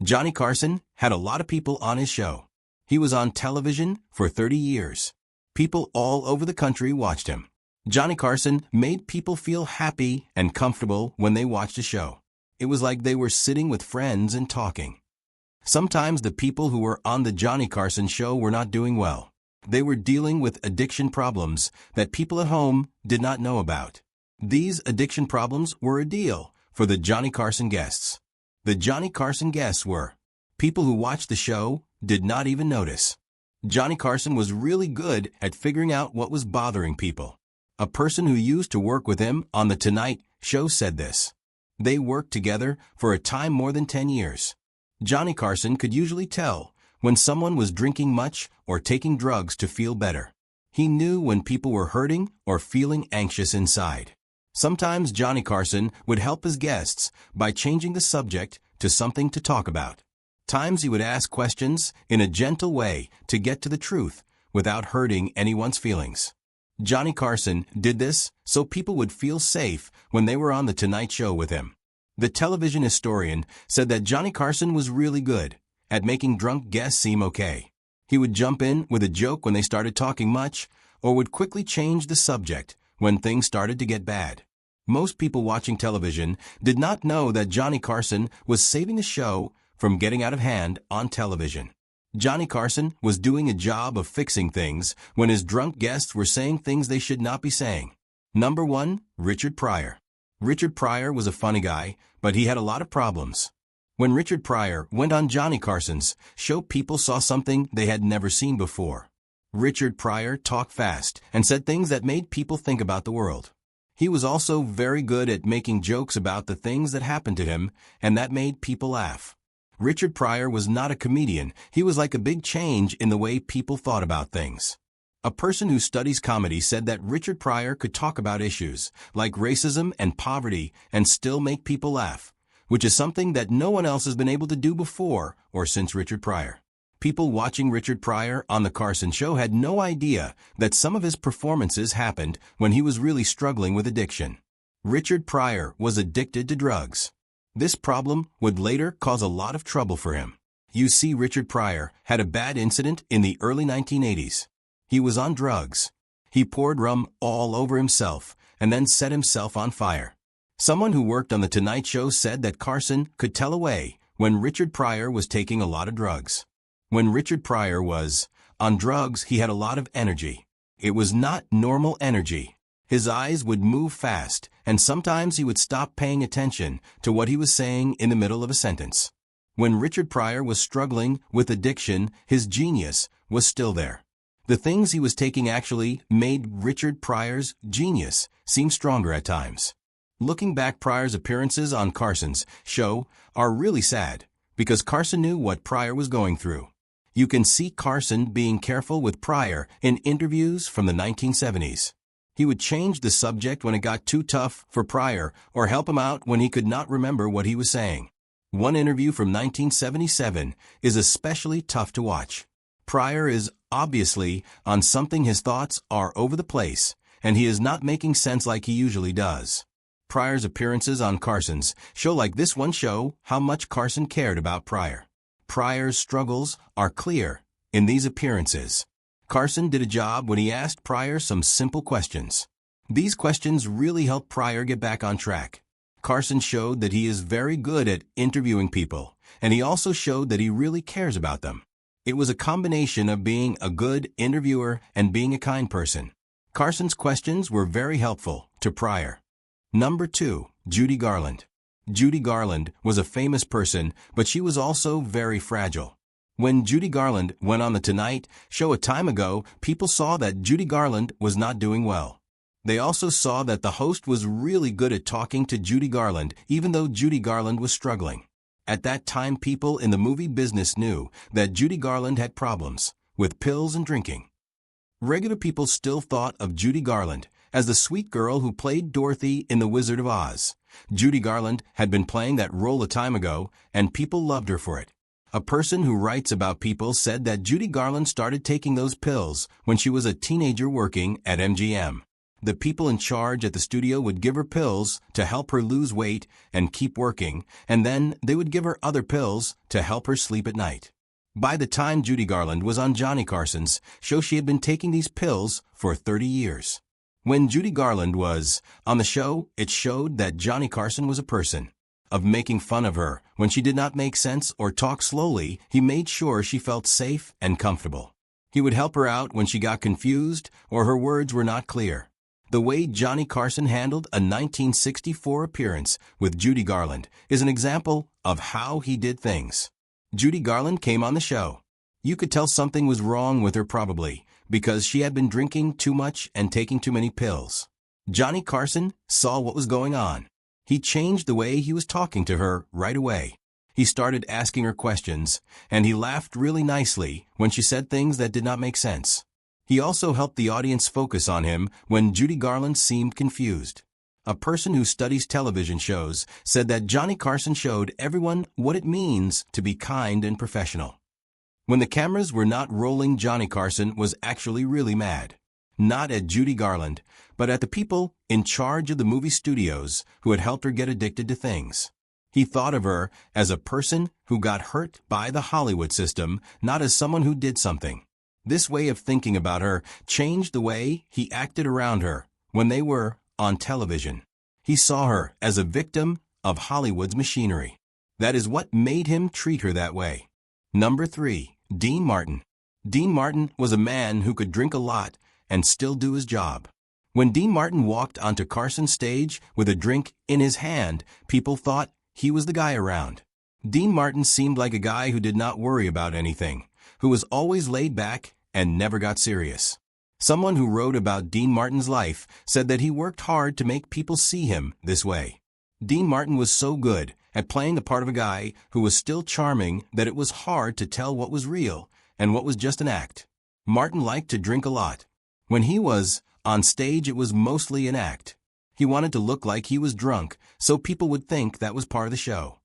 Johnny Carson had a lot of people on his show. He was on television for 30 years. People all over the country watched him. Johnny Carson made people feel happy and comfortable when they watched a show. It was like they were sitting with friends and talking. Sometimes the people who were on the Johnny Carson show were not doing well. They were dealing with addiction problems that people at home did not know about. These addiction problems were a deal for the Johnny Carson guests. The Johnny Carson guests were people who watched the show did not even notice. Johnny Carson was really good at figuring out what was bothering people. A person who used to work with him on The Tonight Show said this. They worked together for a time more than 10 years. Johnny Carson could usually tell when someone was drinking much or taking drugs to feel better. He knew when people were hurting or feeling anxious inside. Sometimes Johnny Carson would help his guests by changing the subject to something to talk about. Times he would ask questions in a gentle way to get to the truth without hurting anyone's feelings. Johnny Carson did this so people would feel safe when they were on The Tonight Show with him. The television historian said that Johnny Carson was really good at making drunk guests seem okay. He would jump in with a joke when they started talking much, or would quickly change the subject when things started to get bad. Most people watching television did not know that Johnny Carson was saving the show from getting out of hand on television. Johnny Carson was doing a job of fixing things when his drunk guests were saying things they should not be saying. Number 1, Richard Pryor. Richard Pryor was a funny guy, but he had a lot of problems. When Richard Pryor went on Johnny Carson's show, people saw something they had never seen before. Richard Pryor talked fast and said things that made people think about the world. He was also very good at making jokes about the things that happened to him, and that made people laugh. Richard Pryor was not a comedian. He was like a big change in the way people thought about things. A person who studies comedy said that Richard Pryor could talk about issues like racism and poverty and still make people laugh, which is something that no one else has been able to do before or since Richard Pryor. People watching Richard Pryor on The Carson Show had no idea that some of his performances happened when he was really struggling with addiction. Richard Pryor was addicted to drugs. This problem would later cause a lot of trouble for him. You see, Richard Pryor had a bad incident in the early 1980s. He was on drugs. He poured rum all over himself and then set himself on fire. Someone who worked on The Tonight Show said that Carson could tell away when Richard Pryor was taking a lot of drugs. When Richard Pryor was on drugs, he had a lot of energy. It was not normal energy. His eyes would move fast, and sometimes he would stop paying attention to what he was saying in the middle of a sentence. When Richard Pryor was struggling with addiction, his genius was still there. The things he was taking actually made Richard Pryor's genius seem stronger at times. Looking back, Pryor's appearances on Carson's show are really sad, because Carson knew what Pryor was going through. You can see Carson being careful with Pryor in interviews from the 1970s. He would change the subject when it got too tough for Pryor or help him out when he could not remember what he was saying. One interview from 1977 is especially tough to watch. Pryor is obviously on something. His thoughts are over the place, and he is not making sense like he usually does. Pryor's appearances on Carson's show like this one show how much Carson cared about Pryor. Pryor's struggles are clear in these appearances. Carson did a job when he asked Pryor some simple questions. These questions really helped Pryor get back on track. Carson showed that he is very good at interviewing people, and he also showed that he really cares about them. It was a combination of being a good interviewer and being a kind person. Carson's questions were very helpful to Pryor. Number 2, Judy Garland. Judy Garland was a famous person, but she was also very fragile. When Judy Garland went on The Tonight Show a time ago, people saw that Judy Garland was not doing well. They also saw that the host was really good at talking to Judy Garland, even though Judy Garland was struggling. At that time, people in the movie business knew that Judy Garland had problems with pills and drinking. Regular people still thought of Judy Garland as the sweet girl who played Dorothy in The Wizard of Oz. Judy Garland had been playing that role a time ago, and people loved her for it. A person who writes about people said that Judy Garland started taking those pills when she was a teenager working at MGM. The people in charge at the studio would give her pills to help her lose weight and keep working, and then they would give her other pills to help her sleep at night. By the time Judy Garland was on Johnny Carson's show, she had been taking these pills for 30 years. When Judy Garland was on the show, it showed that Johnny Carson was a person of making fun of her. When she did not make sense or talk slowly, he made sure she felt safe and comfortable. He would help her out when she got confused or her words were not clear. The way Johnny Carson handled a 1964 appearance with Judy Garland is an example of how he did things. Judy Garland came on the show. You could tell something was wrong with her probably because she had been drinking too much and taking too many pills. Johnny Carson saw what was going on. He changed the way he was talking to her right away. He started asking her questions, and he laughed really nicely when she said things that did not make sense. He also helped the audience focus on him when Judy Garland seemed confused. A person who studies television shows said that Johnny Carson showed everyone what it means to be kind and professional. When the cameras were not rolling, Johnny Carson was actually really mad. Not at Judy Garland, but at the people in charge of the movie studios who had helped her get addicted to things. He thought of her as a person who got hurt by the Hollywood system, not as someone who did something. This way of thinking about her changed the way he acted around her when they were on television. He saw her as a victim of Hollywood's machinery. That is what made him treat her that way. Number 3. Dean Martin. Dean Martin was a man who could drink a lot and still do his job. When Dean Martin walked onto Carson's stage with a drink in his hand, people thought he was the guy around. Dean Martin seemed like a guy who did not worry about anything, who was always laid back and never got serious. Someone who wrote about Dean Martin's life said that he worked hard to make people see him this way. Dean Martin was so good at playing the part of a guy who was still charming that it was hard to tell what was real and what was just an act. Martin liked to drink a lot. When he was on stage, it was mostly an act. He wanted to look like he was drunk, so people would think that was part of the show.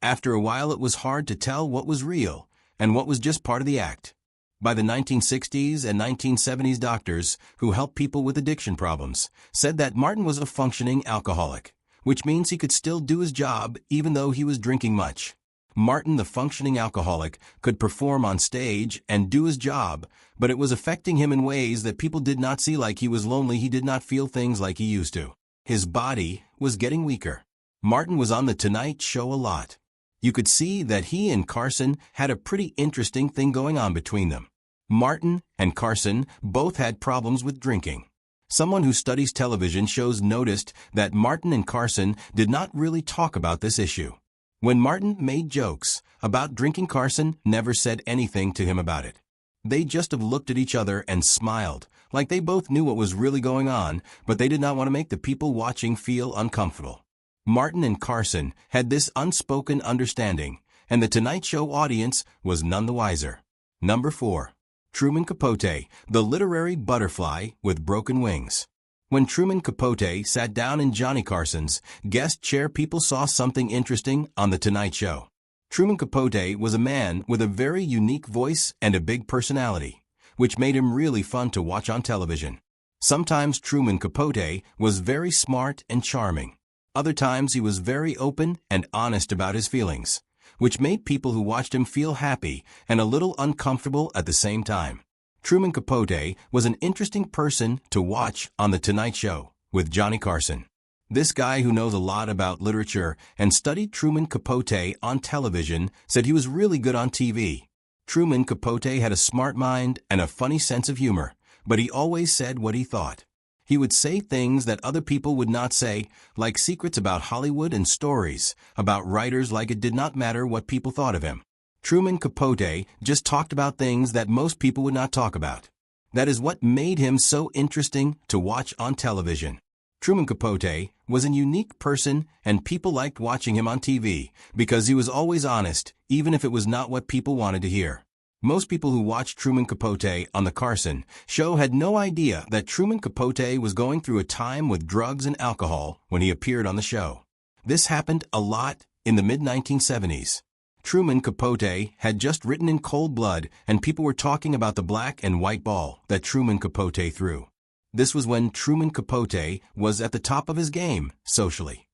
After a while, it was hard to tell what was real and what was just part of the act. By the 1960s and 1970s, doctors who helped people with addiction problems said that Martin was a functioning alcoholic, which means he could still do his job even though he was drinking much. Martin, the functioning alcoholic, could perform on stage and do his job, but it was affecting him in ways that people did not see. Like he was lonely, he did not feel things like he used to. His body was getting weaker. Martin was on The Tonight Show a lot. You could see that he and Carson had a pretty interesting thing going on between them. Martin and Carson both had problems with drinking. Someone who studies television shows noticed that Martin and Carson did not really talk about this issue. When Martin made jokes about drinking, Carson never said anything to him about it. They just have looked at each other and smiled, like they both knew what was really going on, but they did not want to make the people watching feel uncomfortable. Martin and Carson had this unspoken understanding, and the Tonight Show audience was none the wiser. Number 4. Truman Capote, the literary butterfly with broken wings. When Truman Capote sat down in Johnny Carson's guest chair, people saw something interesting on The Tonight Show. Truman Capote was a man with a very unique voice and a big personality, which made him really fun to watch on television. Sometimes Truman Capote was very smart and charming. Other times he was very open and honest about his feelings, which made people who watched him feel happy and a little uncomfortable at the same time. Truman Capote was an interesting person to watch on The Tonight Show with Johnny Carson. This guy who knows a lot about literature and studied Truman Capote on television said he was really good on TV. Truman Capote had a smart mind and a funny sense of humor, but he always said what he thought. He would say things that other people would not say, like secrets about Hollywood and stories about writers, like it did not matter what people thought of him. Truman Capote just talked about things that most people would not talk about. That is what made him so interesting to watch on television. Truman Capote was a unique person, and people liked watching him on TV because he was always honest, even if it was not what people wanted to hear. Most people who watched Truman Capote on The Carson Show had no idea that Truman Capote was going through a time with drugs and alcohol when he appeared on the show. This happened a lot in the mid-1970s. Truman Capote had just written In Cold Blood, and people were talking about the black and white ball that Truman Capote threw. This was when Truman Capote was at the top of his game, socially.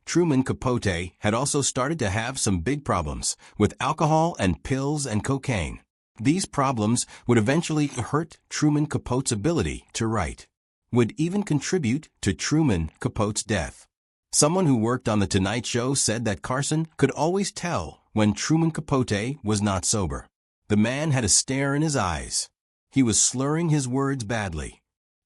Truman Capote had also started to have some big problems with alcohol and pills and cocaine. These problems would eventually hurt Truman Capote's ability to write, would even contribute to Truman Capote's death. Someone who worked on The Tonight Show said that Carson could always tell when Truman Capote was not sober. The man had a stare in his eyes. He was slurring his words badly.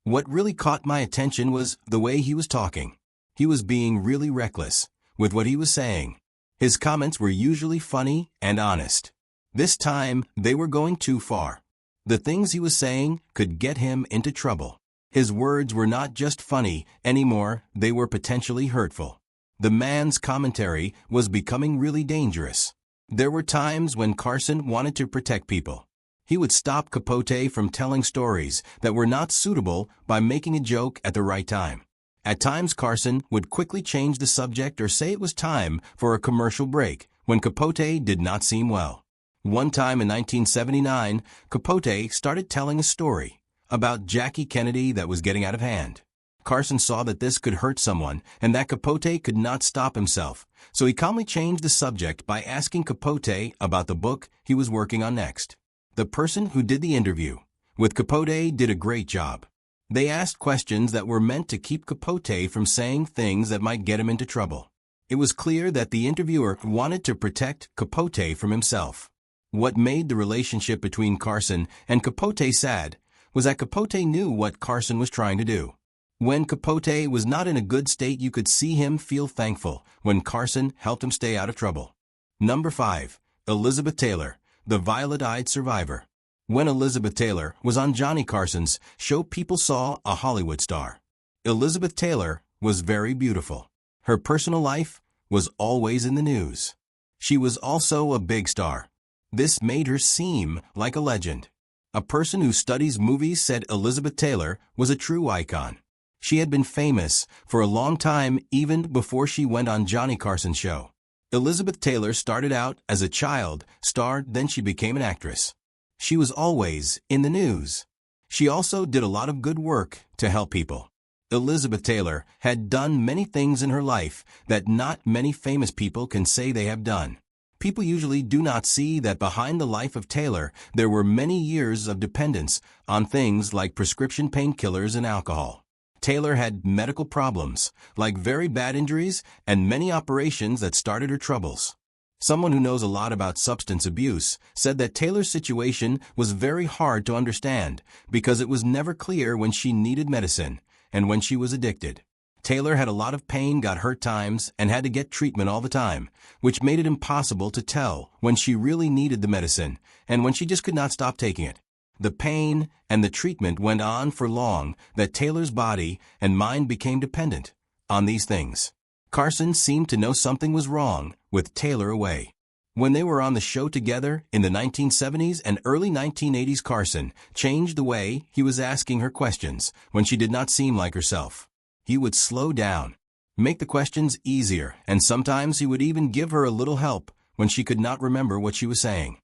What really caught my attention was the way he was talking. He was being really reckless with what he was saying. His comments were usually funny and honest. This time, they were going too far. The things he was saying could get him into trouble. His words were not just funny anymore, they were potentially hurtful. The man's commentary was becoming really dangerous. There were times when Carson wanted to protect people. He would stop Capote from telling stories that were not suitable by making a joke at the right time. At times, Carson would quickly change the subject or say it was time for a commercial break when Capote did not seem well. One time in 1979, Capote started telling a story about Jackie Kennedy that was getting out of hand. Carson saw that this could hurt someone and that Capote could not stop himself, so he calmly changed the subject by asking Capote about the book he was working on next. The person who did the interview with Capote did a great job. They asked questions that were meant to keep Capote from saying things that might get him into trouble. It was clear that the interviewer wanted to protect Capote from himself. What made the relationship between Carson and Capote sad was that Capote knew what Carson was trying to do. When Capote was not in a good state, you could see him feel thankful when Carson helped him stay out of trouble. Number 5. Elizabeth Taylor, the violet-eyed survivor. When Elizabeth Taylor was on Johnny Carson's show, people saw a Hollywood star. Elizabeth Taylor was very beautiful. Her personal life was always in the news. She was also a big star. This made her seem like a legend. A person who studies movies said Elizabeth Taylor was a true icon. She had been famous for a long time, even before she went on Johnny Carson's show. Elizabeth Taylor started out as a child star, then she became an actress. She was always in the news. She also did a lot of good work to help people. Elizabeth Taylor had done many things in her life that not many famous people can say they have done. People usually do not see that behind the life of Taylor, there were many years of dependence on things like prescription painkillers and alcohol. Taylor had medical problems, like very bad injuries and many operations that started her troubles. Someone who knows a lot about substance abuse said that Taylor's situation was very hard to understand because it was never clear when she needed medicine and when she was addicted. Taylor had a lot of pain, got hurt times, and had to get treatment all the time, which made it impossible to tell when she really needed the medicine and when she just could not stop taking it. The pain and the treatment went on for long that Taylor's body and mind became dependent on these things. Carson seemed to know something was wrong with Taylor away. When they were on the show together in the 1970s and early 1980s, Carson changed the way he was asking her questions when she did not seem like herself. He would slow down, make the questions easier, and sometimes he would even give her a little help when she could not remember what she was saying.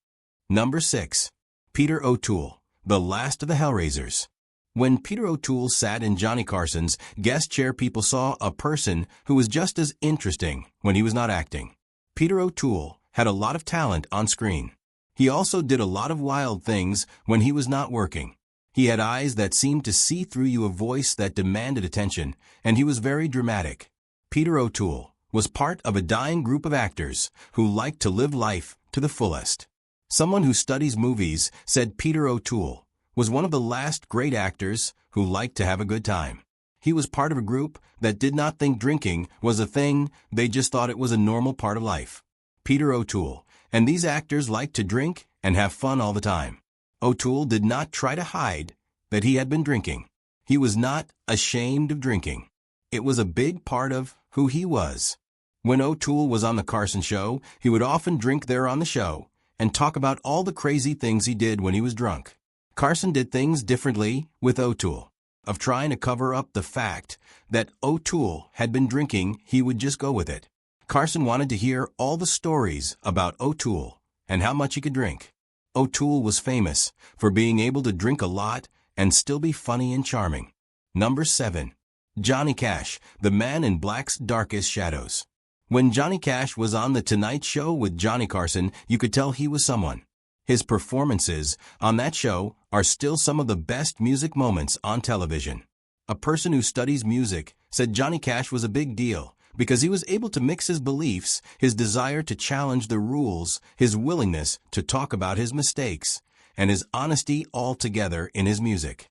Number 6. Peter O'Toole, the last of the Hellraisers. When Peter O'Toole sat in Johnny Carson's guest chair, people saw a person who was just as interesting when he was not acting. Peter O'Toole had a lot of talent on screen. He also did a lot of wild things when he was not working. He had eyes that seemed to see through you, a voice that demanded attention, and he was very dramatic. Peter O'Toole was part of a dying group of actors who liked to live life to the fullest. Someone who studies movies said Peter O'Toole was one of the last great actors who liked to have a good time. He was part of a group that did not think drinking was a thing, they just thought it was a normal part of life. Peter O'Toole and these actors liked to drink and have fun all the time. O'Toole did not try to hide that he had been drinking. He was not ashamed of drinking. It was a big part of who he was. When O'Toole was on the Carson show, he would often drink there on the show and talk about all the crazy things he did when he was drunk. Carson did things differently with O'Toole. Of trying to cover up the fact that O'Toole had been drinking, he would just go with it. Carson wanted to hear all the stories about O'Toole and how much he could drink. O'Toole was famous for being able to drink a lot and still be funny and charming. Number 7. Johnny Cash, the man in black's darkest shadows. When Johnny Cash was on The Tonight Show with Johnny Carson, you could tell he was someone. His performances on that show are still some of the best music moments on television. A person who studies music said Johnny Cash was a big deal because he was able to mix his beliefs, his desire to challenge the rules, his willingness to talk about his mistakes, and his honesty all together in his music.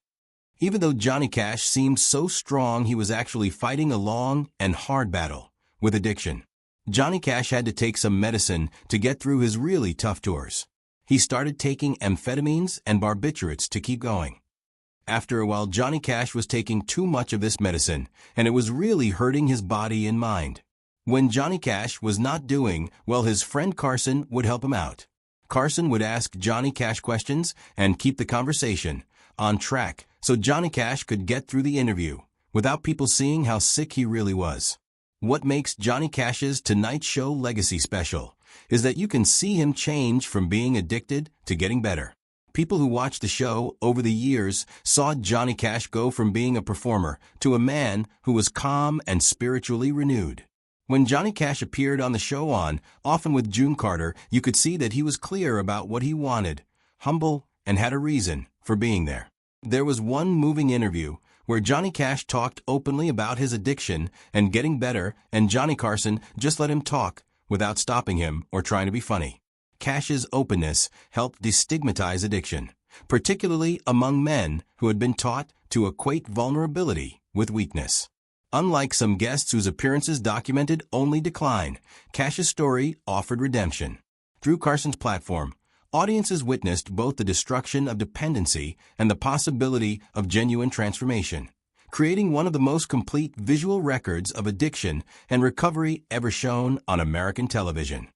Even though Johnny Cash seemed so strong, he was actually fighting a long and hard battle with addiction. Johnny Cash had to take some medicine to get through his really tough tours. He started taking amphetamines and barbiturates to keep going. After a while, Johnny Cash was taking too much of this medicine, and it was really hurting his body and mind. When Johnny Cash was not doing well, his friend Carson would help him out. Carson would ask Johnny Cash questions and keep the conversation on track so Johnny Cash could get through the interview without people seeing how sick he really was. What makes Johnny Cash's Tonight Show legacy special is that you can see him change from being addicted to getting better. People who watched the show over the years saw Johnny Cash go from being a performer to a man who was calm and spiritually renewed. When Johnny Cash appeared on the show often with June Carter, you could see that he was clear about what he wanted, humble, and had a reason for being there. There was one moving interview where Johnny Cash talked openly about his addiction and getting better, and Johnny Carson just let him talk without stopping him or trying to be funny. Cash's openness helped destigmatize addiction, particularly among men who had been taught to equate vulnerability with weakness. Unlike some guests whose appearances documented only decline, Cash's story offered redemption. Through Carson's platform, audiences witnessed both the destruction of dependency and the possibility of genuine transformation, creating one of the most complete visual records of addiction and recovery ever shown on American television.